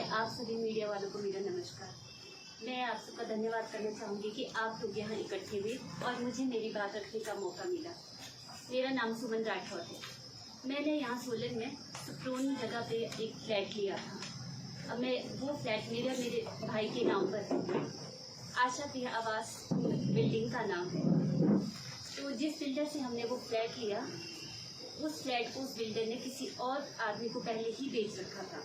आप सभी मीडिया वालों को मेरा नमस्कार। मैं आप सबका धन्यवाद करना चाहूँगी कि आप लोग यहाँ इकट्ठे हुए और मुझे मेरी बात रखने का मौका मिला। मेरा नाम सुमन राठौर है। मैंने यहाँ सोलन में सुप्रोन जगह पे एक फ्लैट लिया था। अब मैं वो फ्लैट मेरे भाई के नाम पर है। आशा प्रिया आवास बिल्डिंग का नाम है। तो जिस बिल्डर से हमने वो फ्लैट लिया, उस फ्लैट को उस बिल्डर ने किसी और आदमी को पहले ही बेच रखा था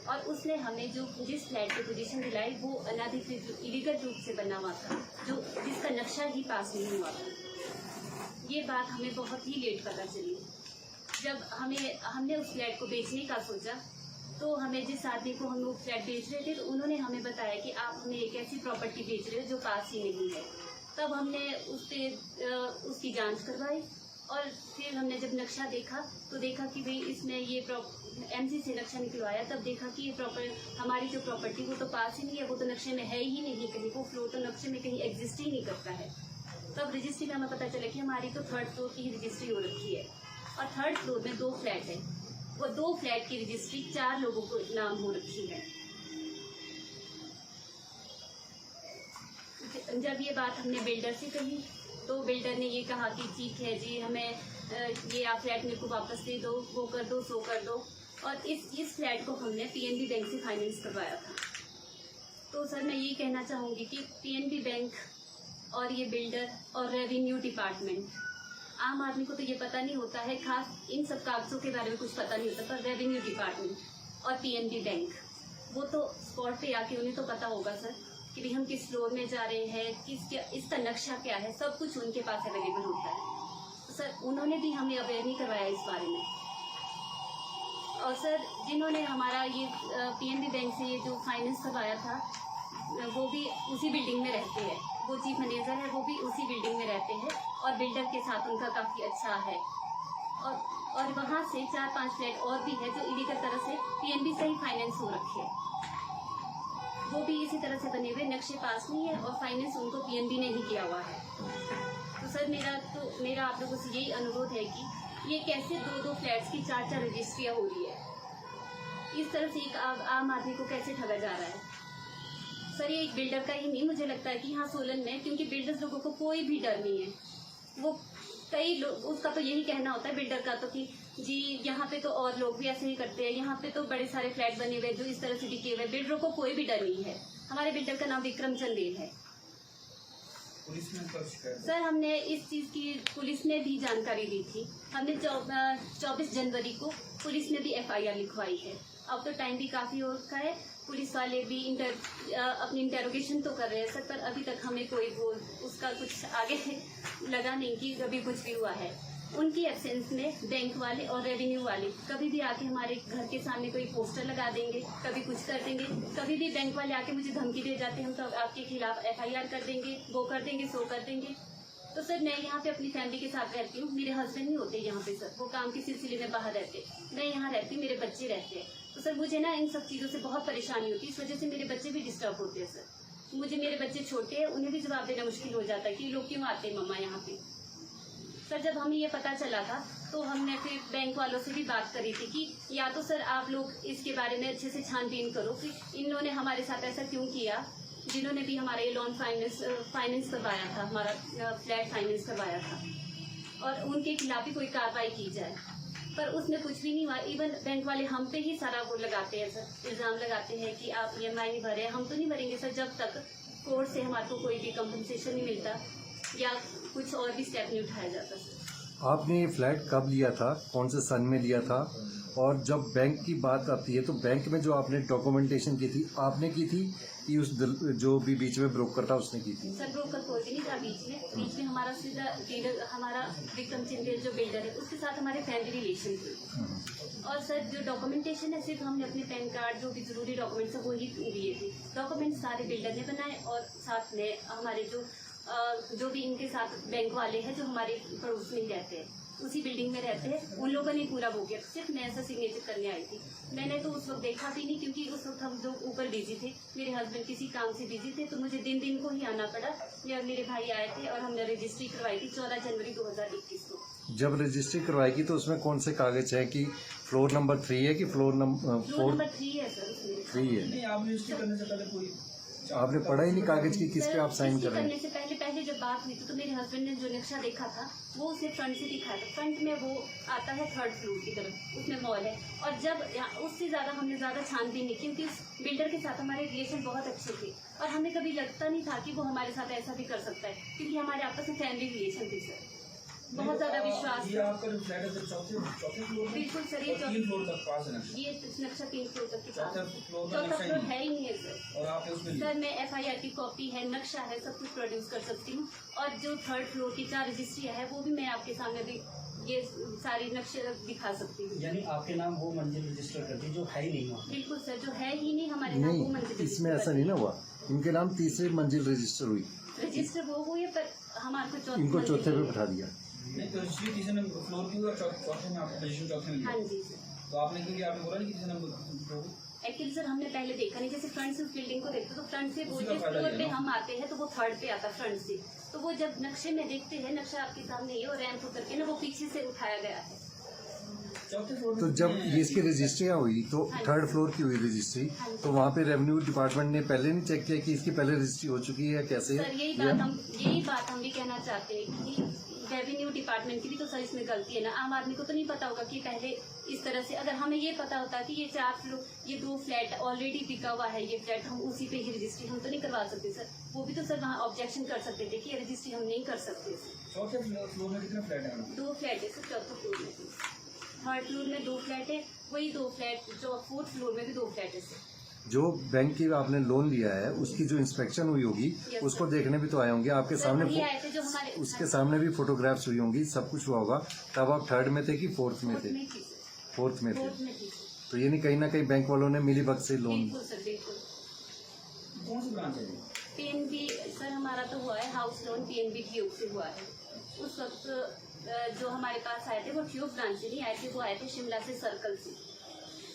और उसने हमें जिस फ्लैट की पोजीशन दिलाई वो अनाधिकृत इलीगल रूप से बना हुआ था, जिसका नक्शा ही पास नहीं हुआ था। ये बात हमें बहुत ही लेट पता चली। जब हमने उस फ्लैट को बेचने का सोचा तो हमें जिस आदमी को हम लोग फ्लैट बेच रहे थे तो उन्होंने हमें बताया कि आप हमें एक ऐसी प्रॉपर्टी बेच रहे हो जो पास ही नहीं है। तब हमने उसकी जांच करवाई और फिर हमने जब नक्शा देखा तो देखा कि भाई इसमें ये एमसी से नक्शा निकलवाया। तब देखा कि ये हमारी जो प्रॉपर्टी वो तो पास ही नहीं है, वो तो नक्शे में है ही नहीं कहीं, वो फ्लोर तो नक्शे में कहीं एग्जिस्ट ही नहीं करता है। तब रजिस्ट्री में हमें पता चला कि हमारी तो 3rd फ्लोर की ही रजिस्ट्री हो रखी है और 3rd फ्लोर में 2 फ्लैट है। वो 2 फ्लैट की रजिस्ट्री 4 लोगों को नाम हो रखी है। जब ये बात हमने बिल्डर से कही तो बिल्डर ने ये कहा कि ठीक है जी, हमें ये आप फ्लैट मेरे को वापस दे दो, वो कर दो, सो कर दो। और इस फ्लैट को हमने पीएनबी बैंक से फाइनेंस करवाया था। तो सर मैं ये कहना चाहूँगी कि पीएनबी बैंक और ये बिल्डर और रेवेन्यू डिपार्टमेंट, आम आदमी को तो ये पता नहीं होता है, खास इन सब कागजों के बारे में कुछ पता नहीं होता, पर रेवेन्यू डिपार्टमेंट और पीएनबी बैंक वो तो स्पॉट पे आके उन्हें तो पता होगा सर कि भाई हम किस फ्लोर में जा रहे हैं, इसका नक्शा क्या है, सब कुछ उनके पास अवेलेबल होता है। तो सर उन्होंने भी हमें अवेयर नहीं करवाया इस बारे में। और सर जिन्होंने हमारा ये पीएनबी बैंक से ये जो फाइनेंस करवाया था वो भी उसी बिल्डिंग में रहते हैं, वो चीफ मैनेजर है, वो भी उसी बिल्डिंग में रहते हैं और बिल्डर के साथ उनका काफ़ी अच्छा है। और वहाँ से 4-5 फ्लैट और भी है जो इलीगल तरह से पीएनबी से ही फाइनेंस हो रखे हैं, वो भी इसी तरह से बने हुए, नक्शे पास नहीं है और फाइनेंस उनको पीएनबी ने ही किया हुआ है। तो सर मेरा आप लोगों से यही अनुरोध है कि ये कैसे 2-2 फ्लैट्स की 4-4 रजिस्ट्रियाँ हो रही है, इस तरह से एक आम आदमी को कैसे ठगा जा रहा है। सर ये एक बिल्डर का ही नहीं, मुझे लगता है कि यहाँ सोलन में, क्योंकि बिल्डर्स लोगों को कोई भी डर नहीं है, वो कई लोग उसका तो यही कहना होता है बिल्डर का तो कि जी यहाँ पे तो और लोग भी ऐसे ही करते हैं, यहाँ पे तो बड़े सारे फ्लैट बने हुए जो इस तरह से टिके हुए, बिल्डरों को कोई भी डर नहीं है। हमारे बिल्डर का नाम विक्रम चंदेल है। पुलिस में कब शिकायत? सर हमने इस चीज़ की पुलिस में भी जानकारी दी थी। हमने 24 जनवरी को पुलिस में भी FIR लिखवाई है। अब तो टाइम भी काफ़ी हो रखा है, पुलिस वाले भी अपनी इंटेरोगेशन तो कर रहे हैं सर, पर अभी तक हमें कोई उसका कुछ आगे लगा नहीं कि कभी कुछ भी हुआ है। उनकी एब्सेंस में बैंक वाले और रेवेन्यू वाले कभी भी आके हमारे घर के सामने कोई पोस्टर लगा देंगे, कभी कुछ कर देंगे, कभी भी बैंक वाले आके मुझे धमकी दे जाते हैं हम तो आपके खिलाफ FIR कर देंगे, वो कर देंगे, सो कर देंगे। तो सर मैं यहाँ पे अपनी फैमिली के साथ रहती हूँ, मेरे हस्बैंड नहीं होते यहाँ पे सर, वो काम के सिलसिले में बाहर रहते, मैं यहाँ रहती हूँ, मेरे बच्चे रहते हैं। तो सर मुझे ना इन सब चीज़ों से बहुत परेशानी होती है, इस वजह से मेरे बच्चे भी डिस्टर्ब होते हैं सर। मेरे बच्चे छोटे हैं, उन्हें भी जवाब देना मुश्किल हो जाता है कि लोग क्यों आते हैं मम्मा यहाँ पे। सर जब हमें ये पता चला था तो हमने फिर बैंक वालों से भी बात करी थी कि या तो सर आप लोग इसके बारे में अच्छे से छानबीन करो कि इन्होंने हमारे साथ ऐसा क्यों किया, जिन्होंने भी हमारा ये लोन फाइनेंस करवाया था, हमारा फ्लैट फाइनेंस करवाया था, और उनके खिलाफ भी कोई कार्रवाई की जाए। पर उसमें कुछ भी नहीं हुआ। इवन बैंक वाले हम पे ही सारा वो लगाते हैं सर, इल्ज़ाम लगाते हैं कि आप EMI नहीं भरे। हम तो नहीं भरेंगे सर जब तक कोर्ट से हमारे को कोई भी कंपनसेशन नहीं मिलता या कुछ और भी स्टेप नहीं उठाया जाता सर। आपने ये फ्लैट कब लिया था, कौन से सन में लिया था, और जब बैंक की बात आती है तो बैंक में जो आपने डॉक्यूमेंटेशन की थी आपने की थी कि जो भी बीच में ब्रोकर था उसने की थी? सर ब्रोकर कोई भी नहीं था बीच में हमारा सीधा डीलर, हमारा विक्रम चंदेल जो बिल्डर है उसके साथ हमारे फैमिली रिलेशन थे। और सर जो डॉक्यूमेंटेशन है सिर्फ हमने अपने पैन कार्ड जो भी जरूरी डॉक्यूमेंट्स है वो ही दिए थे। डॉक्यूमेंट सारे बिल्डर ने बनाए और साथ में हमारे जो भी इनके साथ बैंक वाले हैं जो हमारे पड़ोस में ही रहते हैं, उसी बिल्डिंग में रहते हैं, उन लोगों ने पूरा वो किया। सिर्फ मैं ऐसा सिग्नेचर करने आई थी, मैंने तो उस वक्त देखा भी नहीं क्योंकि उस वक्त हम जो ऊपर बिजी थे, मेरे हस्बैंड किसी काम से बिजी थे, तो मुझे दिन को ही आना पड़ा। मेरे भाई आए थे और हमने रजिस्ट्री करवाई थी 14 जनवरी 2021 को। जब रजिस्ट्री करवाएगी तो उसमें कौन से कागज हैं कि फ्लोर नंबर 3 है कि फ्लोर नंबर फ्लोर नंबर 3 है सर उसमें। 3 है। नहीं, आप रजिस्ट्री करने से पहले कोई आपने पढ़ा ही नहीं कागज की किस पे आप साइन इसके कर रहे करने हैं। से पहले जब बात हुई थी तो मेरे हस्बैंड ने जो नक्शा देखा था वो उसने फ्रंट से दिखाया था। फ्रंट में वो आता है 3rd फ्लोर की तरफ, उसमें मॉल है। और जब उससे ज़्यादा हमने ज़्यादा छानबीन नहीं, क्योंकि उस बिल्डर के साथ हमारे रिलेशन बहुत अच्छे थे और हमें कभी लगता नहीं था कि वो हमारे साथ ऐसा भी कर सकता है, क्योंकि हमारे आपस में फैमिली रिलेशन थे सर, बहुत ज़्यादा विश्वास ये था। आपका जो फ्लैट है चौथे फ्लोर में बिल्कुल सर, ये 3 फ्लोर तक पास है ना। ये नक्शा 3 फ्लोर तक के पास, चौथे फ्लोर में चौथा नक्शा ही फ्लोर नहीं है ही नहीं है सर। और आपने उसमें सर मैं FIR की कॉपी है, नक्शा है, सब कुछ प्रोड्यूस कर सकती हूँ। और जो 3rd फ्लोर की 4 रजिस्ट्री है वो भी मैं आपके सामने भी ये सारी नक्शे दिखा सकती हूँ। यानी आपके नाम वो मंजिल रजिस्टर कर दी जो है ही नहीं वहाँ पे। बिल्कुल सर, जो है ही नहीं हमारे नाम वो नहीं, मंजिल इसमें ऐसा नहीं ना हुआ। इनके नाम तीसरी मंजिल रजिस्टर हुई, रजिस्टर वो हुई है, पर हमारे को इनको मंजिल चौथे पे है। बैठा दिया। नहीं तो रजिस्ट्री तीसरे नंबर फ्लोर की हुआ, चौथे में आपका रजिस्ट्रेशन चौथे में हाँ लिया। जी सर। तो आपने क्योंकि आपने बोला नहीं कि तीसरे नंबर फ्लोर। एक्चुअली सर हमने पहले देखा नहीं, जैसे फ्रंट से उस बिल्डिंग को देखते तो फ्रंट से वो उसी का जिस फायदा फ्लोर लिया पे ना। हम आते हैं तो वो 3rd पे आता है फ्रंट से। तो वो जब नक्शे में देखते हैं, नक्शा आपके सामने ही है और रैंप उतर के ना वो पीछे से उठाया गया है। चौथे फ्लोर में तो जब ये इसकी रजिस्ट्रियाँ हुई तो 3rd फ्लोर की हुई रजिस्ट्री, तो वहाँ पे रेवेन्यू डिपार्टमेंट ने पहले नहीं चेक किया कि इसकी पहले रजिस्ट्री हो चुकी है या कैसे है? सर यही बात हम भी कहना चाहते हैं कि रेवेन्यू डिपार्टमेंट की भी तो सर इसमें गलती है ना। आम आदमी को तो नहीं पता होगा कि पहले इस तरह से, अगर हमें ये पता होता कि ये 4 फ्लोर, ये 2 फ्लैट ऑलरेडी बिका हुआ है, ये फ्लैट हम उसी पे ही रजिस्ट्री हम तो नहीं करवा सकते सर। वो भी तो सर वहाँ ऑब्जेक्शन कर सकते थे कि ये रजिस्ट्री हम नहीं कर सकते सर। चौथे फ्लोर में कितने फ्लैट हैं? 2 फ्लैट है सर, 4th फ्लोर में 3rd फ्लोर में 2 फ्लैट है, वही 2 फ्लैट जो 4th फ्लोर में भी 2 फ्लैट है सर। जो बैंक की आपने लोन लिया है उसकी जो इंस्पेक्शन हुई होगी Yes, उसको sir. देखने भी तो आए होंगे आपके सर सामने। वही आए थे जो हमारे उसके सामने भी फोटोग्राफ्स हुई होंगी, सब कुछ हुआ होगा। तब आप 3rd में थे कि 4th में थे? में थी सर, 4th में थे। 4th में थी सर। तो ये नहीं कहीं ना कहीं बैंक वालों ने मिली भगत से लोन। बिल्कुल सर, बिल्कुल। कौन सी ब्रांच है ये? PNB सर हमारा तो हुआ है हाउस लोन PNB ट्यूब से हुआ है। उस वक्त जो हमारे पास आए थे वो ट्यूब ब्रांच से नहीं आए थे, वो आए थे शिमला से, सर्कल से।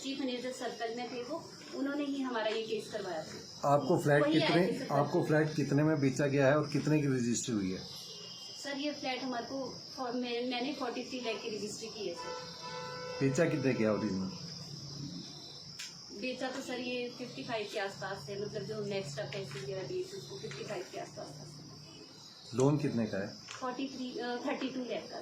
चीफ मैनेजर सर्कल में थे वो, उन्होंने ही हमारा ये केस करवाया था। आपको फ्लैट वही आए थे कितने सर। आपको फ्लैट कितने में बेचा गया है और कितने की रजिस्ट्री हुई है? सर ये फ्लैट हमारे को मैंने 43 लाख की रजिस्ट्री की है सर। बेचा कितने गया ओरिजिनल? बेचा तो सर ये 55 के आसपास है, मतलब जो नेक्स्ट अप पैसे वगैरह दिए थे उसको 55 के आसपास था। लोन कितने का है? 32 लाख का।